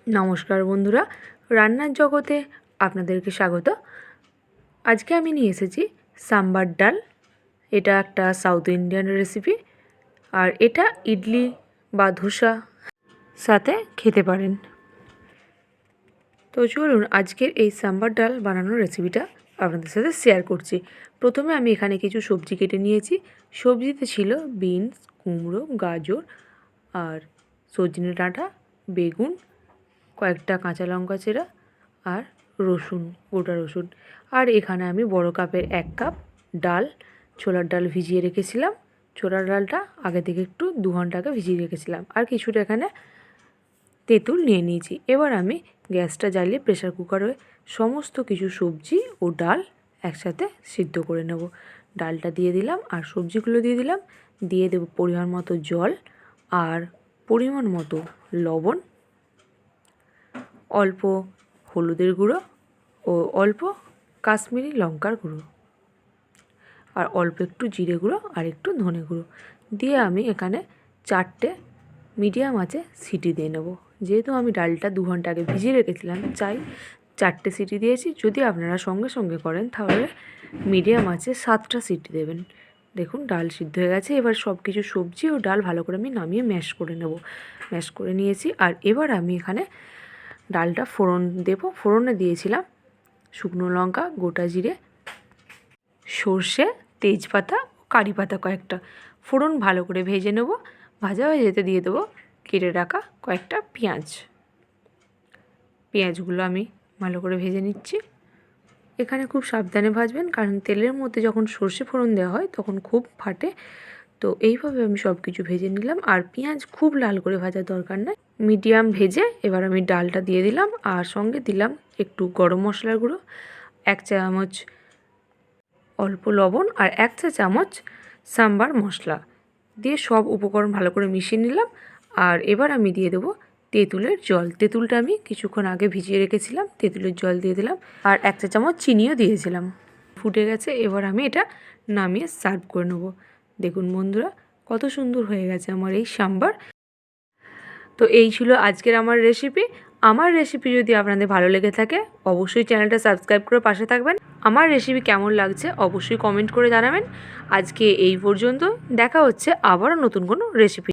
নমস্কার বন্ধুরা, রান্নার জগতে আপনাদেরকে স্বাগত। আজকে আমি নিয়ে এসেছি সাম্বার ডাল। এটা একটা সাউথ ইন্ডিয়ান রেসিপি, আর এটা ইডলি বা ধোসা সাথে খেতে পারেন। তো চলুন আজকের এই সাম্বার ডাল বানানোর রেসিপিটা আপনাদের সাথে শেয়ার করছি। প্রথমে আমি এখানে কিছু সবজি কেটে নিয়েছি। সবজিতে ছিল বিনস, কুমড়ো, গাজর আর সজনে ডাঁটা, বেগুন, কয়েকটা কাঁচা লঙ্কা চেরা আর রসুন, গোটা রসুন। আর এখানে আমি বড় কাপের 1 কাপ ডাল, ছোলার ডাল ভিজিয়ে রেখেছিলাম। ছোলার ডালটা আগে থেকে একটু 2 ঘন্টা আগে ভিজিয়ে রেখেছিলাম। আর কিছুটা এখানে তেঁতুল নিয়ে নিয়েছি। এবার আমি গ্যাসটা জ্বালিয়ে প্রেসার কুকারে সমস্ত কিছু সবজি ও ডাল একসাথে সিদ্ধ করে নেব। ডালটা দিয়ে দিলাম আর সবজিগুলো দিয়ে দিলাম। দিয়ে দেব পরিমাণ মতো জল আর পরিমাণ মতো লবণ, অল্প হলুদের গুঁড়ো ও অল্প কাশ্মীরি লঙ্কার গুঁড়ো, আর অল্প একটু জিরে গুঁড়ো আর একটু ধনে গুঁড়ো দিয়ে আমি এখানে 4টে মিডিয়াম আঁচে সিটি দিয়ে নেব। যেহেতু আমি ডালটা 2 ঘন্টা আগে ভিজিয়ে রেখেছিলাম, চাই 4টে সিটি দিয়েছি। যদি আপনারা সঙ্গে সঙ্গে করেন তাহলে মিডিয়াম আঁচে 7টা সিটি দেবেন। দেখুন ডাল সিদ্ধ হয়ে গেছে। এবার সব কিছু সবজি ও ডাল ভালো করে আমি নামিয়ে ম্যাশ করে নেব। ম্যাশ করে নিয়েছি। আর এবার আমি এখানে ডালটা ফোড়ন দেব। ফোড়নে দিয়েছিলাম শুকনো লঙ্কা, গোটা জিরে, সর্ষে, তেজপাতা, কারি পাতা কয়েকটা। ফোড়ন ভালো করে ভেজে নেব। ভাজা হয়ে যেতে দিয়ে দেবো কেটে রাখা কয়েকটা পেঁয়াজ। পেঁয়াজগুলো আমি ভালো করে ভেজে নিচ্ছি। এখানে খুব সাবধানে ভাজবেন, কারণ তেলের মধ্যে যখন সর্ষে ফোড়ন দেওয়া হয় তখন খুব ফাটে। তো এইভাবে আমি সব কিছু ভেজে নিলাম। আর পেঁয়াজ খুব লাল করে ভাজার দরকার নাই, মিডিয়াম ভেজে এবার আমি ডালটা দিয়ে দিলাম। আর সঙ্গে দিলাম একটু গরম মশলার গুঁড়ো, 1 চামচ অল্প লবণ আর 1 চা চামচ সাম্বার মশলা দিয়ে সব উপকরণ ভালো করে মিশিয়ে নিলাম। আর এবার আমি দিয়ে দেবো তেঁতুলের জল। তেঁতুলটা আমি কিছুক্ষণ আগে ভিজিয়ে রেখেছিলাম। তেঁতুলের জল দিয়ে দিলাম আর 1 চা চামচ চিনিও দিয়েছিলাম। ফুটে গেছে। এবার আমি এটা নামিয়ে সার্ভ করে নেব। দেখুন বন্ধুরা, কত সুন্দর হয়ে গেছে আমার এই সাম্বার। তো এই ছিল আজকের আমার রেসিপি। আমার রেসিপি যদি আপনাদের ভালো লেগে থাকে অবশ্যই চ্যানেলটা সাবস্ক্রাইব করে পাশে থাকবেন। আমার রেসিপি কেমন লাগছে অবশ্যই কমেন্ট করে জানাবেন। আজকে এই পর্যন্ত। দেখা হচ্ছে আবারও নতুন কোনো রেসিপি।